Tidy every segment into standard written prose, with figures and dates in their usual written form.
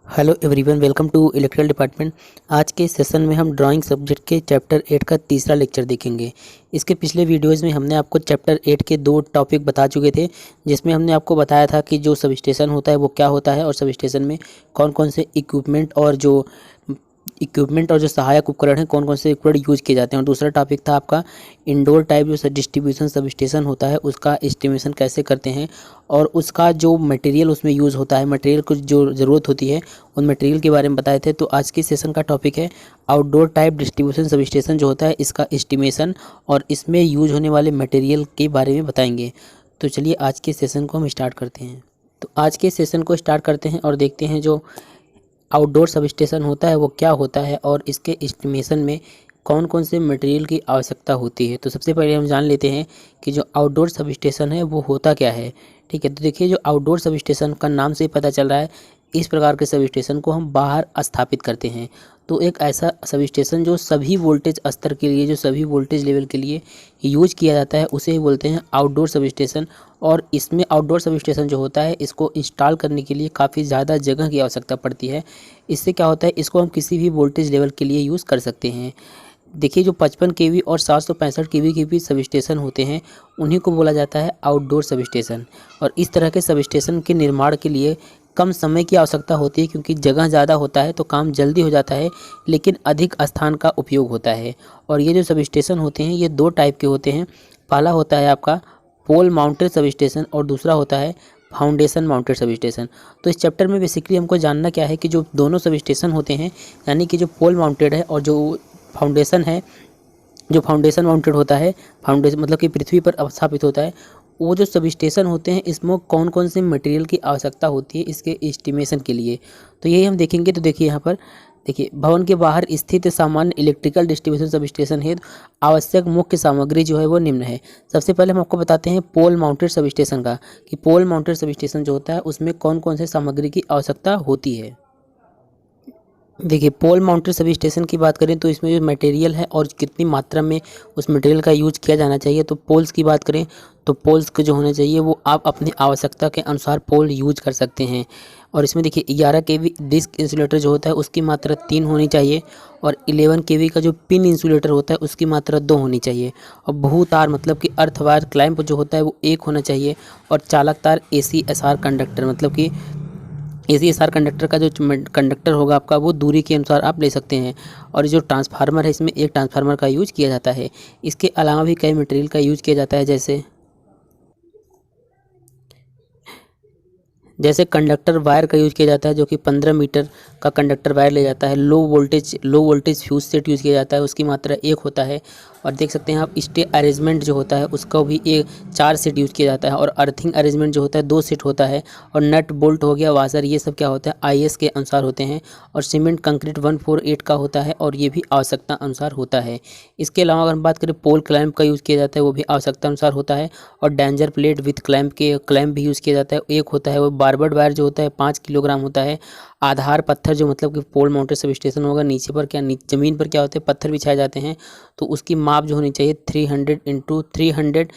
Hello everyone, welcome to electrical department. आज के session में हम ड्राइंग सब्जेक्ट के चैप्टर 8 का तीसरा लेक्चर देखेंगे। इसके पिछले वीडियोस में हमने आपको चैप्टर 8 के दो टॉपिक बता चुके थे, जिसमें हमने आपको बताया था कि जो सब स्टेशन होता है वो क्या होता है और सब स्टेशन में कौन कौन से इक्विपमेंट और जो सहायक उपकरण हैं कौन कौन से उपकरण यूज किए जाते हैं। और दूसरा टॉपिक था आपका इंडोर टाइप जो डिस्ट्रीब्यूशन सब स्टेशन होता है उसका एस्टिमेशन कैसे करते हैं और उसका जो मटेरियल उसमें यूज़ होता है, मटेरियल को जो ज़रूरत होती है उन मटेरियल के बारे में बताए थे। तो आज के सेशन का टॉपिक है outdoor type distribution sub station जो होता है इसका एस्टिमेशन और इसमें यूज होने वाले मटेरियल के बारे में बताएंगे। तो चलिए आज के सेशन को हम स्टार्ट करते हैं। तो आज के सेशन को स्टार्ट करते हैं और देखते हैं जो आउटडोर सब स्टेशन होता है वो क्या होता है और इसके एस्टिमेशन में कौन कौन से मटेरियल की आवश्यकता होती है। तो सबसे पहले हम जान लेते हैं कि जो आउटडोर सब स्टेशन है वो होता क्या है। ठीक है, तो देखिए जो आउटडोर सब स्टेशन का नाम से ही पता चल रहा है, इस प्रकार के सब स्टेशन को हम बाहर स्थापित करते हैं। तो एक ऐसा सब स्टेशन जो सभी वोल्टेज स्तर के लिए, जो सभी वोल्टेज लेवल के लिए यूज किया जाता है उसे ही बोलते हैं आउटडोर सब स्टेशन। और इसमें आउटडोर सब स्टेशन जो होता है इसको इंस्टॉल करने के लिए काफ़ी ज़्यादा जगह की आवश्यकता पड़ती है। इससे क्या होता है, इसको हम किसी भी वोल्टेज लेवल के लिए यूज़ कर सकते हैं। देखिए जो 55 केवी और 765 केवी के भी सब स्टेशन होते हैं उन्हीं को बोला जाता है आउटडोर सब स्टेशन। और इस तरह के सब स्टेशन के निर्माण के लिए कम समय की आवश्यकता होती है, क्योंकि जगह ज़्यादा होता है तो काम जल्दी हो जाता है, लेकिन अधिक स्थान का उपयोग होता है। और ये जो सब स्टेशन होते हैं ये दो टाइप के होते हैं। पहला होता है आपका पोल माउंटेड सब स्टेशन और दूसरा होता है फाउंडेशन माउंटेड सब स्टेशन। तो इस चैप्टर में बेसिकली हमको जानना क्या है कि जो दोनों सब स्टेशन होते हैं, यानी कि जो पोल माउंटेड है और जो फाउंडेशन है, जो फाउंडेशन माउंटेड होता है, फाउंडेशन मतलब कि पृथ्वी पर स्थापित होता है, वो जो सब स्टेशन होते हैं इसमें कौन कौन से मटेरियल की आवश्यकता होती है इसके एस्टिमेशन के लिए। तो यही हम देखेंगे। तो देखिए यहाँ पर देखिए, भवन के बाहर स्थित सामान्य इलेक्ट्रिकल डिस्ट्रीब्यूशन सब स्टेशन हेतु आवश्यक मुख्य सामग्री जो है वो निम्न है। सबसे पहले हम आपको बताते हैं पोल माउंटेड सब स्टेशन का, कि पोल माउंटेड सब स्टेशन जो होता है उसमें कौन कौन से सामग्री की आवश्यकता होती है। देखिए पोल माउंटेड सब स्टेशन की बात करें तो इसमें जो मटेरियल है और कितनी मात्रा में उस मटेरियल का यूज किया जाना चाहिए। तो पोल्स की बात करें तो पोल्स के जो होने चाहिए वो आप अपनी आवश्यकता के अनुसार पोल यूज कर सकते हैं। और इसमें देखिए 11 केवी डिस्क इंसुलेटर जो होता है उसकी मात्रा 3 होनी चाहिए, और 11 केवी का जो पिन इंसुलेटर होता है उसकी मात्रा 2 होनी चाहिए। और बहु तार मतलब कि अर्थ वायर क्लैंप जो होता है वो 1 होना चाहिए। और चालक तार ACSR कंडक्टर मतलब कि ACSR कंडक्टर का जो कंडक्टर होगा आपका वो दूरी के अनुसार आप ले सकते हैं। और जो ट्रांसफार्मर है इसमें एक ट्रांसफार्मर का यूज किया जाता है। इसके अलावा भी कई मटेरियल का यूज किया जाता है, जैसे कंडक्टर वायर का यूज़ किया जाता है, जो कि 15 मीटर का कंडक्टर वायर ले जाता है। Low voltage fuse set use किया जाता है, उसकी मात्रा 1 होता है। और देख सकते हैं आप स्टे अरेंजमेंट जो होता है उसका भी 4 सेट यूज़ किया जाता है। और अर्थिंग अरेंजमेंट जो होता है 2 सेट होता है। और नट बोल्ट हो गया, वाशर, ये सब क्या होता है IS के अनुसार होते हैं। और सीमेंट कंक्रीट 148 का होता है और ये भी आवश्यकता अनुसार होता है। इसके अलावा अगर हम बात करें पोल क्लैंप का यूज़ किया जाता है, वो भी आवश्यकता अनुसार होता है। और डेंजर प्लेट विथ क्लैंप भी यूज़ किया जाता है, एक होता है। वो बारबर्ड वायर जो होता है 5 किलोग्राम होता है। आधार पत्थर जो मतलब कि पोल माउंटेड सब स्टेशन होगा, नीचे पर ज़मीन पर क्या होते हैं पत्थर बिछाए जाते हैं। तो उसकी माप जो होनी चाहिए 300 इंटू 300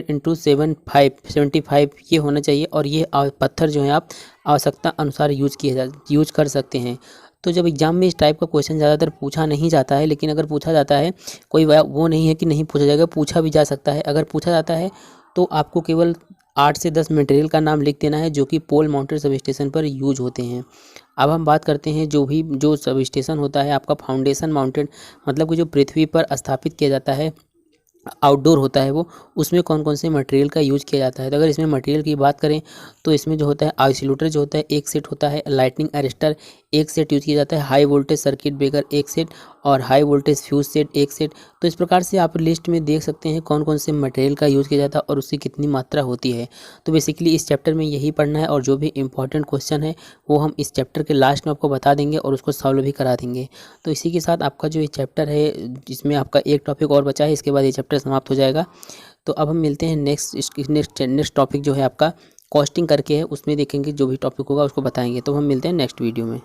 इंटू 75 ये होना चाहिए। और ये पत्थर जो है आप आवश्यकता अनुसार यूज कर सकते हैं। तो जब एग्जाम में इस टाइप का क्वेश्चन ज़्यादातर पूछा नहीं जाता है, लेकिन अगर पूछा जाता है, कोई वो नहीं है कि नहीं पूछा जाएगा, पूछा भी जा सकता है। अगर पूछा जाता है तो आपको केवल 8 से 10 मटेरियल का नाम लिख देना है जो कि पोल माउंटेड सब स्टेशन पर यूज होते हैं। अब हम बात करते हैं जो सब स्टेशन होता है आपका फाउंडेशन माउंटेड, मतलब कि जो पृथ्वी पर स्थापित किया जाता है, आउटडोर होता है वो, उसमें कौन कौन से मटेरियल का यूज़ किया जाता है। तो अगर इसमें मटेरियल की बात करें तो इसमें जो होता है आइसोलेटर जो होता है 1 सेट होता है, लाइटनिंग अरेस्टर 1 सेट यूज़ किया जाता है, high voltage circuit breaker 1 set और high voltage fuse set 1 set. तो इस प्रकार से आप लिस्ट में देख सकते हैं कौन कौन से मटेरियल का यूज़ किया जाता है और उसकी कितनी मात्रा होती है। तो बेसिकली इस चैप्टर में यही पढ़ना है, और जो भी इंपॉर्टेंट क्वेश्चन है वो हम इस चैप्टर के लास्ट में आपको बता देंगे और उसको सॉल्व भी करा देंगे। तो इसी के साथ आपका जो ये चैप्टर है, जिसमें आपका एक टॉपिक और बचा है, इसके बाद ये चैप्टर समाप्त हो जाएगा। तो अब हम मिलते हैं नेक्स्ट टॉपिक जो है आपका कॉस्टिंग करके है, उसमें देखेंगे जो भी टॉपिक होगा उसको बताएंगे। तो हम मिलते हैं नेक्स्ट वीडियो में।